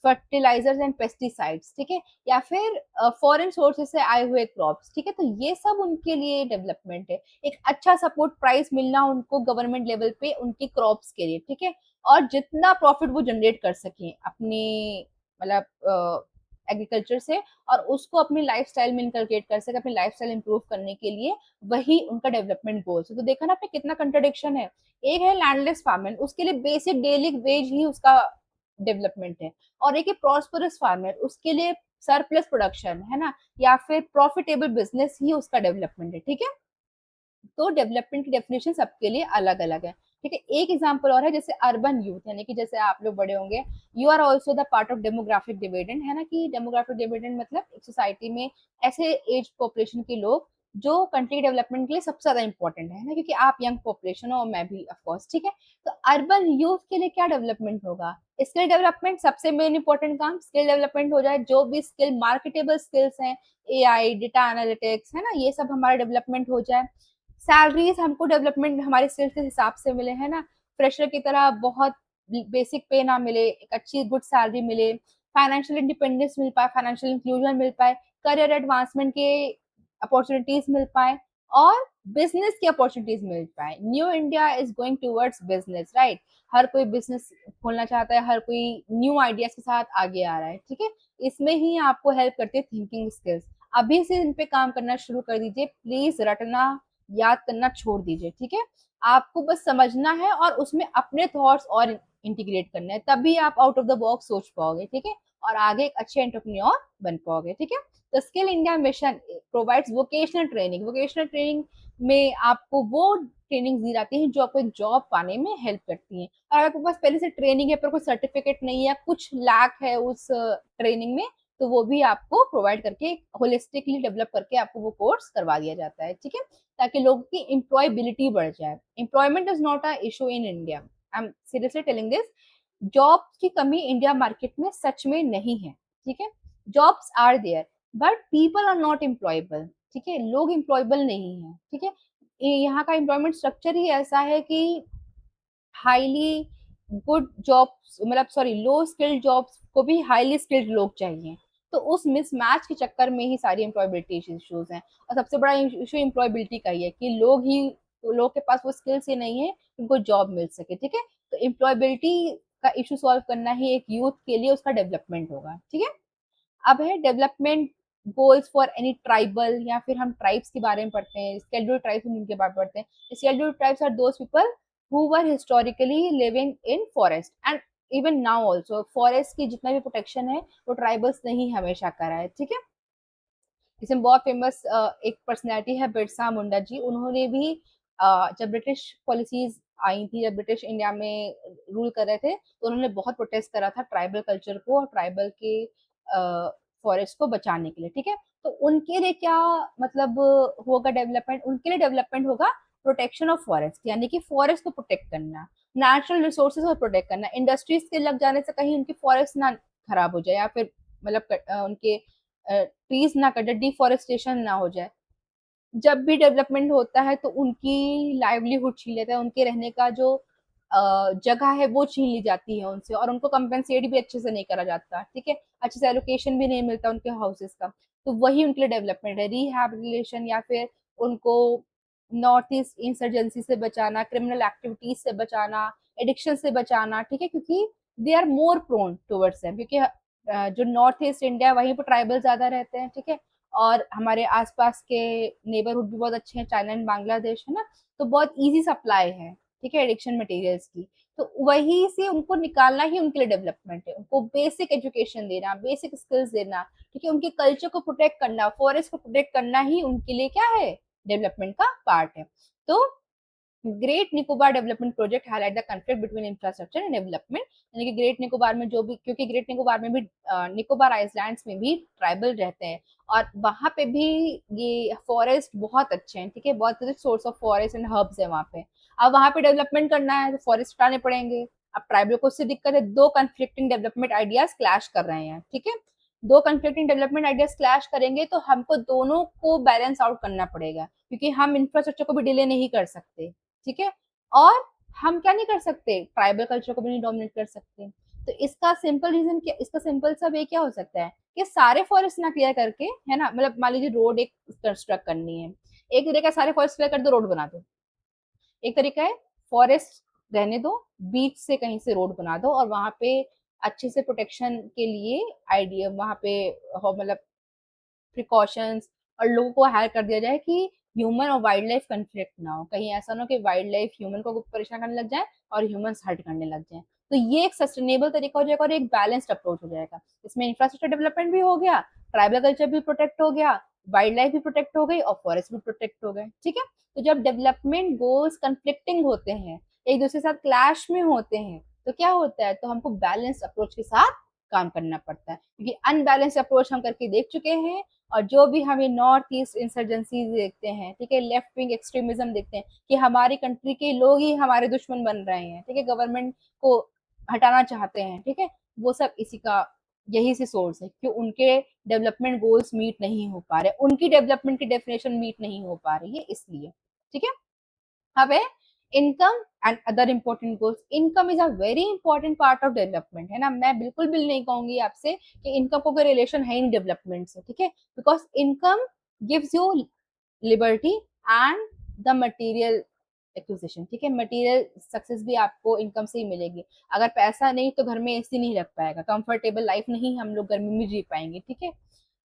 फर्टिलाइजर्स एंड पेस्टिसाइड्स, ठीक है, या फिर फॉरेन सोर्सेज से आए हुए क्रॉप्स, ठीक है। तो ये सब उनके लिए डेवलपमेंट है। एक अच्छा सपोर्ट प्राइस मिलना उनको गवर्नमेंट लेवल पे उनकी क्रॉप्स के लिए, ठीक है, और जितना प्रॉफिट वो जनरेट कर सके अपने मतलब एग्रीकल्चर से, और उसको अपनी लाइफस्टाइल में इनकलकेट कर सके, अपनी लाइफस्टाइल इंप्रूव करने के लिए, वही उनका डेवलपमेंट गोल्स है। तो देखा ना आपने कितना कंट्राडिक्शन है। एक है लैंडलेस फार्मर, उसके लिए बेसिक डेली वेज ही उसका डेवलपमेंट है, और एक प्रॉस्परस फार्मर, उसके लिए सरप्लस प्रोडक्शन है ना, या फिर प्रॉफिटेबल बिजनेस ही उसका डेवलपमेंट है, ठीक है। तो डेवलपमेंट की डेफिनेशन सबके लिए अलग अलग है, ठीक है। एक एग्जांपल और है, जैसे अर्बन यूथ, यानी कि जैसे आप लोग बड़े होंगे, you are also the part of demographic dividend, है ना, कि डेमोग्राफिक डिविडेंड मतलब एक सोसाइटी में ऐसे एज पॉपुलेशन के लोग जो कंट्री डेवलपमेंट के लिए सबसे ज्यादा इंपॉर्टेंट है ना, क्योंकि आप यंग पॉपुलेशन हो और मैं भी ऑफ कोर्स, ठीक है। तो अर्बन यूथ के लिए क्या डेवलपमेंट होगा? स्किल डेवलपमेंट, सबसे मेन इंपॉर्टेंट काम स्किल डेवलपमेंट हो जाए, जो भी स्किल मार्केटेबल स्किल्स हैं, एआई, डेटा एनालिटिक्स, है ना, ये सब हमारा डेवलपमेंट हो जाए। सैलरीज हमको डेवलपमेंट हमारे स्किल्स के हिसाब से मिले, है ना, फ्रेशर की तरह बहुत बेसिक पे ना मिले, एक अच्छी गुड सैलरी मिले, फाइनेंशियल इंडिपेंडेंस मिल पाए, फाइनेंशियल इंक्लूजन मिल पाए, करियर एडवांसमेंट के अपॉर्चुनिटीज मिल पाए, और बिजनेस की अपॉर्चुनिटीज मिल पाए। New India is going towards business, right. हर कोई बिजनेस खोलना चाहता है, हर कोई न्यू आइडियाज के साथ आगे आ रहा है, ठीक है। इसमें ही आपको हेल्प करती है थिंकिंग स्किल्स। अभी से इन पे काम करना शुरू कर दीजिए, प्लीज रटना याद करना छोड़ दीजिए, ठीक है। आपको बस समझना है और उसमें अपने थॉट्स और इंटीग्रेट करना है, तभी आप आउट ऑफ द बॉक्स सोच पाओगे, ठीक है, और आगे एक अच्छे एंटरप्रेन्योर बन पाओगे, ठीक है। तो skill India mission provides vocational training. Vocational training में आपको वो ट्रेनिंग दी जाती है जो आपको एक जॉब पाने में हेल्प करती है। और अगर आपके पास पहले से ट्रेनिंग है पर कोई सर्टिफिकेट नहीं है, कुछ लैक है उस ट्रेनिंग में, तो वो भी आपको प्रोवाइड करके होलिस्टिकली डेवलप करके आपको वो कोर्स करवा दिया जाता है, ठीक है, ताकि लोगों की एम्प्लॉयबिलिटी बढ़ जाए। Employment is not a issue in India, I am seriously telling this. Job की कमी इंडिया मार्केट में सच में नहीं है, ठीक है। Jobs are there but people are not employable, ठीक है, लोग एम्प्लॉयबल नहीं है, ठीक है। यहाँ का एम्प्लॉयमेंट स्ट्रक्चर ही ऐसा है कि हाईली गुड जॉब्स मतलब सॉरी लो स्किल्ड जॉब्स को भी हाईली स्किल्ड लोग चाहिए। तो उस मिसमैच के चक्कर में ही सारी एम्प्लॉयबिलिटी इश्यूज हैं, और सबसे बड़ा इशू एम्प्लॉयबिलिटी का ही है कि लोग के पास वो स्किल्स ही नहीं है उनको जॉब मिल सके, ठीक है। तो एम्प्लॉयबिलिटी का इशू सॉल्व करना ही एक यूथ के लिए उसका डेवलपमेंट होगा, ठीक है। अब है development goals for any tribal, या फिर हम ट्राइब्स के बारे में पढ़ते हैं, स्केड्यूल्ड ट्राइब्स हम उनके बारे में पढ़ते हैं। Scheduled tribes are those people who were historically living in forest and even now also. Forest की जितना भी प्रोटेक्शन है वो ट्राइबल्स ने ही हमेशा करा है, ठीक है। इसमें बहुत फेमस एक पर्सनैलिटी है बिरसा मुंडा जी। उन्होंने भी जब ब्रिटिश पॉलिसीज आई थी, जब ब्रिटिश इंडिया में रूल कर रहे थे, तो उन्होंने बहुत प्रोटेस्ट करा था ट्राइबल कल्चर को और ट्राइबल के फॉरेस्ट को बचाने के लिए, ठीक है। तो उनके लिए क्या मतलब होगा डेवलपमेंट? उनके लिए डेवलपमेंट होगा प्रोटेक्शन ऑफ फॉरेस्ट, यानी कि फॉरेस्ट को प्रोटेक्ट करना, नेचुरल रिसोर्सेज को प्रोटेक्ट करना, इंडस्ट्रीज के लग जाने से कहीं उनकी फॉरेस्ट ना खराब हो जाए, या फिर मतलब उनके ट्रीज ना कटे, डिफॉरेस्टेशन ना हो जाए। जब भी डेवलपमेंट होता है तो उनकी लाइवलीहुड छीन लेता है, उनके रहने का जो जगह है वो छीन ली जाती है उनसे, और उनको कंपेंसेट भी अच्छे से नहीं करा जाता, ठीक है, अच्छे से एलोकेशन भी नहीं मिलता उनके हाउसेस का। तो वही उनके लिए डेवलपमेंट है, रिहैबिलिटेशन, या फिर उनको नॉर्थ ईस्ट इंसर्जेंसी से बचाना, क्रिमिनल एक्टिविटीज से बचाना, एडिक्शन से बचाना, ठीक है, क्योंकि they are more prone towards them, क्योंकि जो नॉर्थ ईस्ट इंडिया वहीं पर ट्राइबल ज्यादा रहते हैं, ठीक है। और हमारे आसपास के नेबरहुड भी बहुत अच्छे हैं, चाइना एंड बांग्लादेश, है ना, तो बहुत इजी सप्लाई है। ठीक है, एडिक्शन मटेरियल्स की। तो वही से उनको निकालना ही उनके लिए डेवलपमेंट है, उनको बेसिक एजुकेशन देना, बेसिक स्किल्स देना, ठीक है, उनके कल्चर को प्रोटेक्ट करना, फॉरेस्ट को प्रोटेक्ट करना ही उनके लिए क्या है, डेवलपमेंट का पार्ट है। तो great Nicobar development project highlight the conflict between infrastructure and development, यानी कि ग्रेट निकोबार में जो भी, क्योंकि ग्रेट निकोबार में भी निकोबार आइलैंड्स में भी ट्राइबल रहते हैं और वहां पे भी ये फॉरेस्ट बहुत अच्छे हैं, ठीक है, बहुत rich source of forest and herbs है वहां पे। अब वहां पे डेवलपमेंट करना है तो फॉरेस्ट हटाने पड़ेंगे। अब ट्राइबल को उससे दिक्कत है, दो कन्फ्लिक्टिंग डेवलपमेंट आइडियाज क्लैश कर रहे हैं, ठीक है, दो कन्फ्लिक्टिंग डेवलपमेंट आइडियाज क्लैश करेंगे तो हमको दोनों को बैलेंस आउट करना पड़ेगा, क्योंकि हम इंफ्रास्ट्रक्चर को भी डिले नहीं कर सकते, ठीक है, और हम क्या नहीं कर सकते, ट्राइबल कल्चर को भी नहीं डोमिनेट कर सकते। तो इसका सिंपल रीजन क्या, इसका सिंपल सा वे क्या हो सकता है कि सारे फॉरेस्ट ना क्लियर करके, है ना, मतलब मान लीजिए रोड एक कंस्ट्रक्ट करनी है, एक तरीका सारे फॉरेस्ट क्लियर कर दो, रोड बना दो। एक तरीका है फॉरेस्ट रहने दो, बीच से कहीं से रोड बना दो और वहां पे अच्छे से प्रोटेक्शन के लिए आइडिया वहां पे मतलब प्रिकॉशंस और लोगों को हायर कर दिया जाए कि ह्यूमन और वाइल्ड लाइफ कंफ्लिक्ट ना हो, कहीं ऐसा ना हो कि वाइल्ड लाइफ ह्यूमन को परेशान करने लग जाए और ह्यूमंस हर्ट करने लग जाए। तो ये एक सस्टेनेबल तरीका हो जाएगा और एक बैलेंस्ड अप्रोच हो जाएगा। इसमें इंफ्रास्ट्रक्चर डेवलपमेंट भी हो गया, ट्राइबल कल्चर भी प्रोटेक्ट हो गया, वाइल्ड लाइफ भी प्रोटेक्ट हो गई और फॉरेस्ट भी प्रोटेक्ट हो गए, ठीक है। तो जब डेवलपमेंट गोल्स कंफ्लिक्टिंग होते हैं, एक दूसरे के साथ क्लैश में होते हैं, तो क्या होता है, तो हमको बैलेंस अप्रोच के साथ काम करना पड़ता है, क्योंकि अनबैलेंस अप्रोच हम करके देख चुके हैं। और जो भी हमें नॉर्थ ईस्ट इंसर्जेंसी देखते हैं, ठीक है, लेफ्ट विंग एक्सट्रीमिज्म देखते हैं कि हमारी कंट्री के लोग ही हमारे दुश्मन बन रहे हैं, ठीक है, गवर्नमेंट को हटाना चाहते हैं, ठीक है, वो सब इसी का यही से सोर्स है कि उनके डेवलपमेंट गोल्स मीट नहीं हो पा रहे, उनकी डेवलपमेंट की डेफिनेशन मीट नहीं हो पा रही है इसलिए, ठीक है। अब है income and other important goals. Income is a very important part of development, है ना, मैं बिल्कुल भी नहीं कहूंगी आपसे कि इनकम को कोई रिलेशन है नहीं डेवलपमेंट से, ठीक है, because income gives you liberty and the material acquisition, ठीक है, मटेरियल सक्सेस भी आपको इनकम से ही मिलेगी। अगर पैसा नहीं तो घर में एसी नहीं रख पाएगा, कंफर्टेबल लाइफ नहीं हम लोग गर्मी में जी पाएंगे, ठीक है।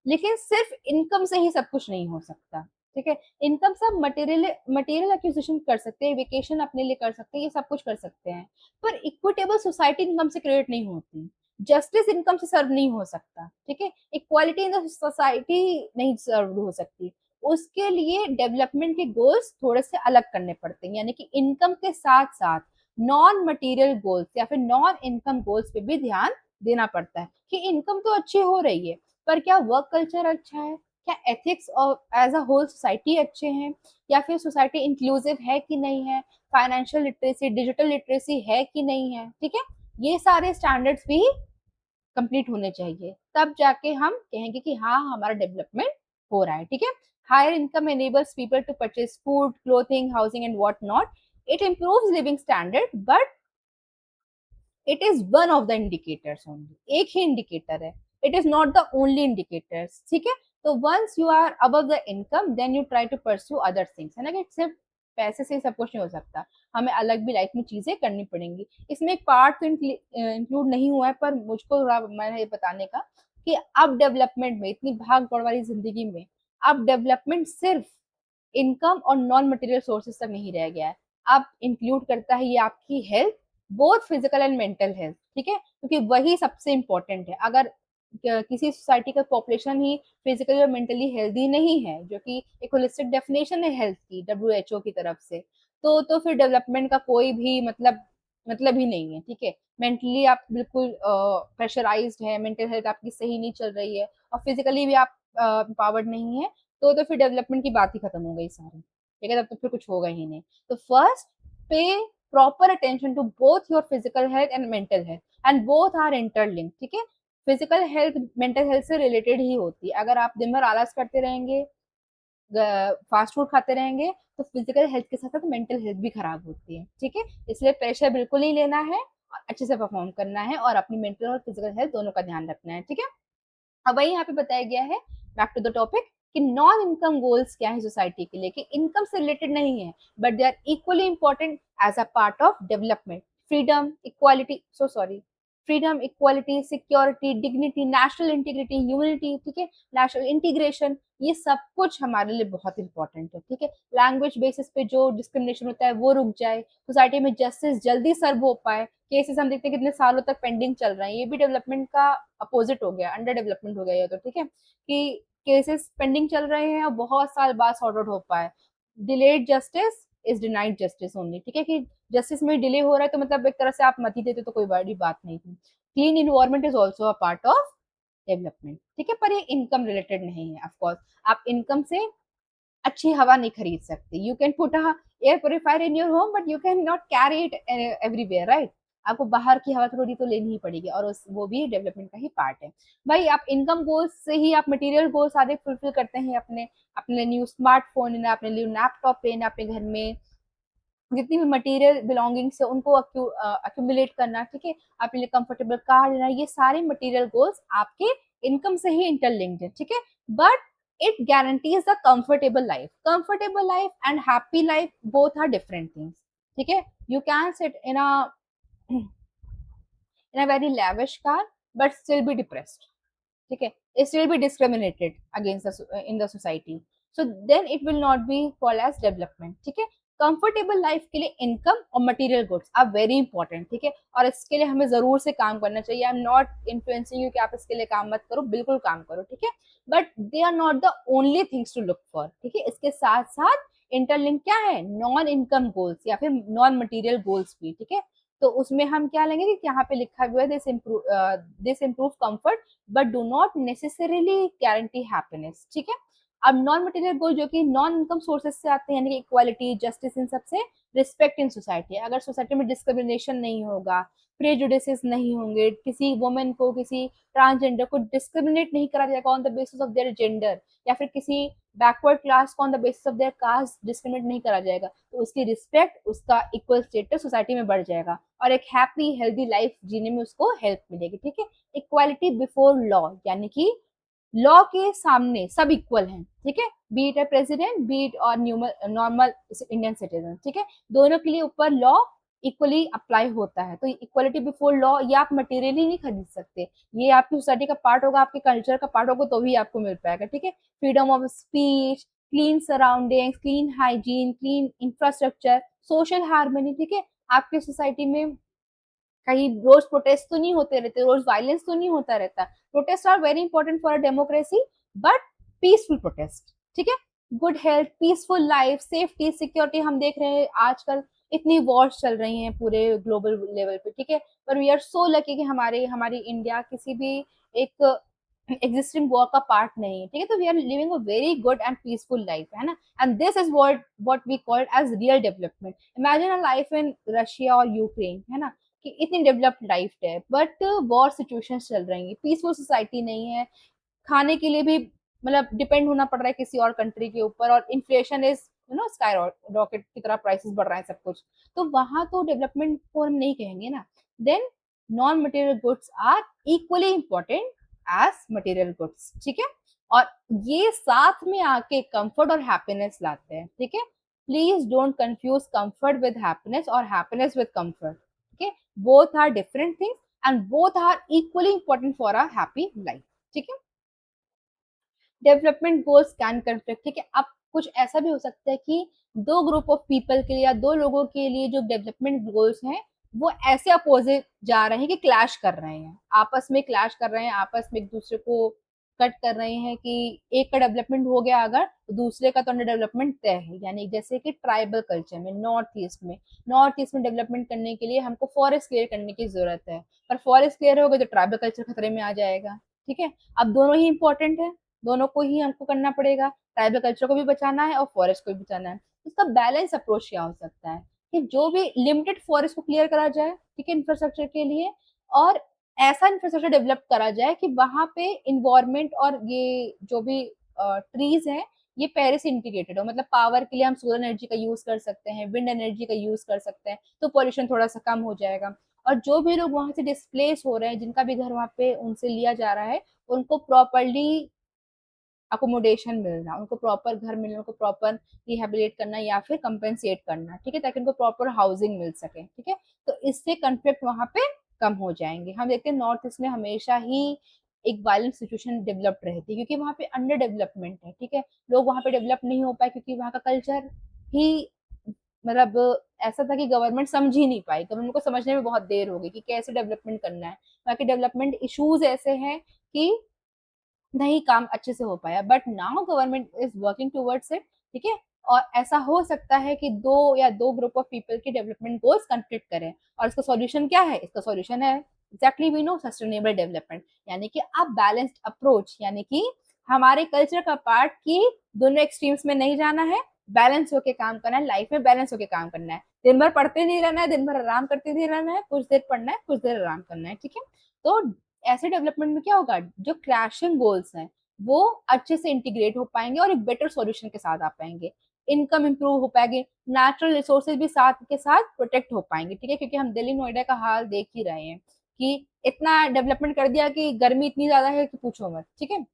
लेकिन सिर्फ इनकम से ही सब कुछ नहीं हो सकता, ठीक है, इनकम से आप मटेरियल मटेरियल एक्विजिशन कर सकते हैं, वेकेशन अपने लिए कर सकते हैं, ये सब कुछ कर सकते हैं, पर इक्विटेबल सोसाइटी इनकम से क्रिएट नहीं होती, जस्टिस इनकम से सर्व नहीं हो सकता, ठीक है, इक्वालिटी इन द सोसाइटी नहीं सर्व हो सकती। उसके लिए डेवलपमेंट के गोल्स थोड़े से अलग करने पड़ते हैं, यानी कि इनकम के साथ साथ नॉन मटेरियल गोल्स या फिर नॉन इनकम गोल्स पे भी ध्यान देना पड़ता है कि इनकम तो अच्छी हो रही है, पर क्या वर्क कल्चर अच्छा है, क्या एथिक्स और एज अ होल सोसाइटी अच्छे हैं, या फिर सोसाइटी इंक्लूसिव है कि नहीं है, फाइनेंशियल लिटरेसी डिजिटल लिटरेसी है कि नहीं है, ठीक है, ये सारे स्टैंडर्ड्स भी कंप्लीट होने चाहिए, तब जाके हम कहेंगे कि हाँ हमारा डेवलपमेंट हो रहा है, ठीक है। Higher income enables people to purchase food, clothing, housing and what not. It improves living standard, but it is one of the indicators only, एक ही इंडिकेटर है, it is not the only indicators, ठीक है। तो once you are above the income then you try to pursue other things, है ना, कि सिर्फ पैसे से सब कुछ नहीं हो सकता, हमें अलग भी लाइफ में चीजें करनी पड़ेंगी। इसमें एक पार्ट तो इंक्लूड नहीं हुआ है, पर मुझको थोड़ा मैंने ये बताने का कि अब डेवलपमेंट में, इतनी भाग दौड़ वाली जिंदगी में, अब डेवलपमेंट सिर्फ इनकम और नॉन मटेरियल सोर्सेज तक नहीं रह गया है, अब इंक्लूड करता है ये आपकी health, both physical and mental health, ठीक है, क्योंकि वही सबसे इंपॉर्टेंट है। अगर किसी सोसाइटी का पॉपुलेशन ही फिजिकली और मेंटली हेल्दी नहीं है, जो कि एक होलिस्टिक डेफिनेशन है हेल्थ की डब्ल्यूएचओ की तरफ से, तो फिर डेवलपमेंट का कोई भी मतलब ही नहीं है, ठीक है। मेंटली आप बिल्कुल प्रेशराइज्ड है, मेंटल हेल्थ आपकी सही नहीं चल रही है और फिजिकली भी आप पावर्ड नहीं है, तो फिर डेवलपमेंट की बात ही खत्म हो गई सारी, ठीक है, तब तो फिर कुछ होगा ही नहीं। तो फर्स्ट पे proper attention to both your physical health and mental health and both are interlinked, ठीक है। फिजिकल हेल्थ मेंटल हेल्थ से रिलेटेड ही होती है, अगर आप दिन भर आलस करते रहेंगे, फास्ट फूड खाते रहेंगे, तो फिजिकल हेल्थ के साथ साथ मेंटल हेल्थ भी खराब होती है, ठीक है। इसलिए प्रेशर बिल्कुल नहीं लेना है और अच्छे से परफॉर्म करना है और अपनी मेंटल और फिजिकल हेल्थ दोनों का ध्यान रखना है, ठीक है। अब वही यहाँ पे बताया गया है, बैक टू द टॉपिक, कि नॉन इनकम गोल्स क्या है सोसाइटी के लिए, कि इनकम से रिलेटेड नहीं है, but they are equally important as a part of development, freedom, equality, so sorry, freedom, equality, security, dignity, national integrity, humanity, ठीक है, नेशनल इंटीग्रेशन, ये सब कुछ हमारे लिए बहुत इंपॉर्टेंट है, ठीक है। लैंग्वेज बेसिस पे जो डिस्क्रिमिनेशन होता है वो रुक जाए, सोसाइटी में जस्टिस जल्दी सर्व हो पाए। केसेस हम देखते हैं कितने सालों तक पेंडिंग चल रहे हैं, ये भी डेवलपमेंट का अपोजिट हो गया, अंडर डेवलपमेंट हो गया ये तो, ठीक है, कि केसेस पेंडिंग चल रहे हैं और बहुत साल बाद सॉर्ट आउट हो पाए। Delayed justice is denied justice only, ठीक है, कि जस्टिस में डिले हो रहा है तो मतलब एक तरह से आप मत ही देते तो कोई बड़ी बात नहीं थी। Clean environment is also a part of development, ठीक है, पर ये इनकम रिलेटेड नहीं है। ऑफकोर्स आप इनकम से अच्छी हवा नहीं खरीद सकते। You can put a air purifier in your home but you can not carry it everywhere, right. आपको बाहर की हवा थोड़ी तो लेनी ही पड़ेगी, और वो भी डेवलपमेंट का ही पार्ट है। भाई आप इनकम गोल्स से ही आप मटेरियल गोल्स सारे फुलफिल करते हैं, अपने अपने न्यू स्मार्टफोन लेना, अपने न्यू लैपटॉप लेना, अपने घर में जितनी भी मटेरियल बिलोंगिंग्स है उनको अक्यूमुलेट करना, ठीक है, अपने लिए कंफर्टेबल कार लेना, ये सारे मटेरियल गोल्स आपके इनकम से ही इंटरलिंक्ड है, ठीक है। But it guarantees a comfortable life and happy life, both are different things, ठीक है। You can sit in a very lavish car but still be depressed, ठीक है, still be discriminated against in the society, so then it will not be called as development, ठीक है। Comfortable life के लिए income और material goods are very important, ठीक है, और इसके लिए हमें जरूर से काम करना चाहिए। I am not influencing you कि आप इसके लिए काम मत करो, बिल्कुल काम करो, ठीक है, but they are not the only things to look for, ठीक है। इसके साथ साथ इंटरलिंक क्या है, नॉन इनकम गोल्स या फिर नॉन मटेरियल गोल्स भी, ठीक है। तो उसमें हम क्या लेंगे कि यहाँ पे लिखा हुआ है this improve comfort but do not necessarily guarantee happiness, ठीक है। अब नॉन मटेरियल गोल जो कि नॉन इनकम सोर्सेज से आते हैं, यानी कि इक्वालिटी, जस्टिस, इन सबसे रिस्पेक्ट इन सोसाइटी। अगर सोसाइटी में डिस्क्रिमिनेशन नहीं होगा, प्रेजुडिसेस नहीं होंगे, किसी वुमेन को, किसी ट्रांसजेंडर को डिस्क्रिमिनेट नहीं करा जाएगा on the basis of their gender, या फिर किसी बैकवर्ड क्लास को on the basis of their caste discriminate नहीं करा जाएगा, तो उसकी रिस्पेक्ट, उसका इक्वल स्टेटस सोसाइटी में बढ़ जाएगा और एक हैप्पी हेल्दी लाइफ जीने में उसको हेल्प मिलेगी, ठीक है। इक्वालिटी बिफोर लॉ, यानी कि लॉ के सामने सब इक्वल हैं, ठीक है, B it A president, B it और नॉर्मल इंडियन सिटीजन, ठीक है, दोनों के लिए ऊपर लॉ इक्वली अप्लाई होता है। तो इक्वलिटी बिफोर लॉ ये आप मटेरियली नहीं खरीद सकते, ये आपकी सोसाइटी का पार्ट होगा, आपके कल्चर का पार्ट होगा, तो भी आपको मिल पाएगा, ठीक है। Freedom of speech, clean surroundings, clean hygiene, clean infrastructure, social harmony, ठीक है। आपकी सोसाइटी में कहीं रोज प्रोटेस्ट तो नहीं होते रहते, रोज वायलेंस तो नहीं होता रहता। Protest are very important for a democracy, but peaceful protest, ठीक है। Good health, peaceful life, safety, security, हम देख रहे हैं आजकल इतनी वॉर्स चल रही हैं पूरे ग्लोबल लेवल पे, ठीक है, पर वी आर सो लकी कि हमारी इंडिया किसी भी एक एग्जिस्टिंग वॉर का पार्ट नहीं है, ठीक है। तो we are living a very good and peaceful life, है ना, and this is what we called as real development. Imagine a life in Russia और यूक्रेन, है ना, कि इतनी डेवलप्ड लाइफ है बट वॉर सिचुएशन चल रही है, पीसफुल सोसाइटी नहीं है, खाने के लिए भी मतलब डिपेंड होना पड़ रहा है किसी और कंट्री के ऊपर, और इन्फ्लेशन इज स्काई रॉकेट की तरह प्राइसेस बढ़ रहे हैं सब कुछ, तो वहां तो डेवलपमेंट को हम नहीं कहेंगे ना। Then non material goods are equally important as material goods, ठीक है, और ये साथ में आके कंफर्ट और हैप्पीनेस लाते हैं, ठीक है। Please don't confuse comfort with happiness और हैप्पीनेस विद कंफर्ट, ठीक है। Both are different things and both are equally important for a happy life, ठीक है। डेवलपमेंट गोल्स कैन कन्फ्लिक्ट, ठीक है। अब कुछ ऐसा भी हो सकता है कि दो ग्रुप ऑफ पीपल के लिए या दो लोगों के लिए जो डेवलपमेंट गोल्स हैं वो ऐसे अपोजिट जा रहे हैं कि क्लैश कर रहे हैं, आपस में क्लैश कर रहे हैं, आपस में एक दूसरे को कट कर रहे हैं, कि एक का डेवलपमेंट हो गया अगर तो दूसरे का तो अंडर डेवलपमेंट तय है। यानी जैसे कि ट्राइबल कल्चर में नॉर्थ ईस्ट में डेवलपमेंट करने के लिए हमको फॉरेस्ट क्लियर करने की जरूरत है, पर फॉरेस्ट क्लियर हो गया तो ट्राइबल कल्चर खतरे में आ जाएगा, ठीक है। अब दोनों ही इंपॉर्टेंट है, दोनों को ही हमको करना पड़ेगा, ट्राइबल कल्चर को भी बचाना है और फॉरेस्ट को भी बचाना है। इसका बैलेंस अप्रोच क्या हो सकता है कि जो भी लिमिटेड फॉरेस्ट को क्लियर करा जाए, ठीक है, इंफ्रास्ट्रक्चर के लिए, और ऐसा इंफ्रास्ट्रक्चर डेवलप करा जाए कि वहां पे इन्वायरमेंट और ये जो भी ट्रीज हैं ये पहले से इंटीग्रेटेड हो, मतलब पावर के लिए हम सोलर एनर्जी का यूज कर सकते हैं, विंड एनर्जी का यूज कर सकते हैं, तो पॉल्यूशन थोड़ा सा कम हो जाएगा। और जो भी लोग वहां से डिस्प्लेस हो रहे हैं, जिनका भी घर वहां पे उनसे लिया जा रहा है, उनको प्रॉपरली अकोमोडेशन मिलना, उनको प्रॉपर घर मिलना, उनको प्रॉपर रिहेबिलिट करना या फिर कंपेंसेट करना, ठीक है, ताकि उनको प्रॉपर हाउसिंग मिल सके, ठीक है। तो इससे कन्फ्लिक्ट वहां पे कम हो जाएंगे। हम देखते हैं नॉर्थ ईस्ट में हमेशा ही एक वायलेंट सिचुएशन डेवलप्ड रहती है क्योंकि वहाँ पे अंडर डेवलपमेंट है, ठीक है। लोग वहाँ पे डेवलप नहीं हो पाए क्योंकि वहाँ का कल्चर ही मतलब ऐसा था कि गवर्नमेंट समझ ही नहीं पाई, गवर्नमेंट को समझने में बहुत देर हो गई कि कैसे डेवलपमेंट करना है। वहाँ के डेवलपमेंट इश्यूज ऐसे हैं कि नहीं काम अच्छे से हो पाया, but now government is working towards it, ठीक है। और ऐसा हो सकता है कि दो ग्रुप ऑफ पीपल के डेवलपमेंट गोल्स कंप्लीट करें। और इसका सॉल्यूशन क्या है? इसका सॉल्यूशन है exactly we know sustainable development, यानी कि अब बैलेंस्ड अप्रोच, यानी कि हमारे कल्चर का पार्ट की दोनों एक्सट्रीम्स में नहीं जाना है, बैलेंस होके काम करना है, लाइफ में बैलेंस होके काम करना है। दिन भर पढ़ते नहीं रहना है, दिन भर आराम करते नहीं रहना है, कुछ देर पढ़ना है, कुछ देर आराम करना है, ठीक है। तो ऐसे डेवलपमेंट में क्या होगा, जो क्लैशिंग गोल्स हैं वो अच्छे से इंटीग्रेट हो पाएंगे और एक बेटर सॉल्यूशन के साथ आ पाएंगे। इनकम इंप्रूव हो पाएगी, नेचुरल रिसोर्सेज भी साथ के साथ प्रोटेक्ट हो पाएंगे, ठीक है। क्योंकि हम दिल्ली नोएडा का हाल देख ही रहे हैं कि इतना डेवलपमेंट कर दिया कि गर्मी इतनी ज्यादा है कि पूछो मत, ठीक है।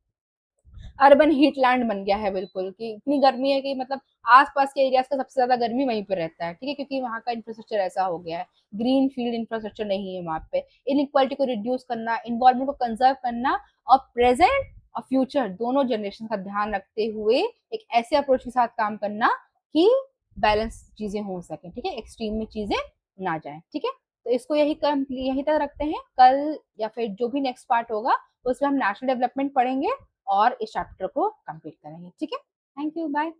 अर्बन हीटलैंड बन गया है बिल्कुल, कि इतनी गर्मी है कि मतलब आसपास के एरियाज का सबसे ज्यादा गर्मी वहीं पर रहता है, ठीक है। क्योंकि वहाँ का इंफ्रास्ट्रक्चर ऐसा हो गया है, ग्रीन फील्ड इंफ्रास्ट्रक्चर नहीं है वहाँ पे। इनइक्वालिटी को रिड्यूस करना, इन्वायरमेंट को कंजर्व करना और प्रेजेंट और फ्यूचर दोनों जनरेशन का ध्यान रखते हुए एक ऐसे अप्रोच के साथ काम करना कि बैलेंस चीजें हो सके, ठीक है, एक्सट्रीम में चीजें ना जाए, ठीक है। तो इसको यही तक रखते हैं। कल या फिर जो भी नेक्स्ट पार्ट होगा उसमें हम नेशनल डेवलपमेंट पढ़ेंगे और इस चैप्टर को कंप्लीट करेंगे, ठीक है। Thank you, bye.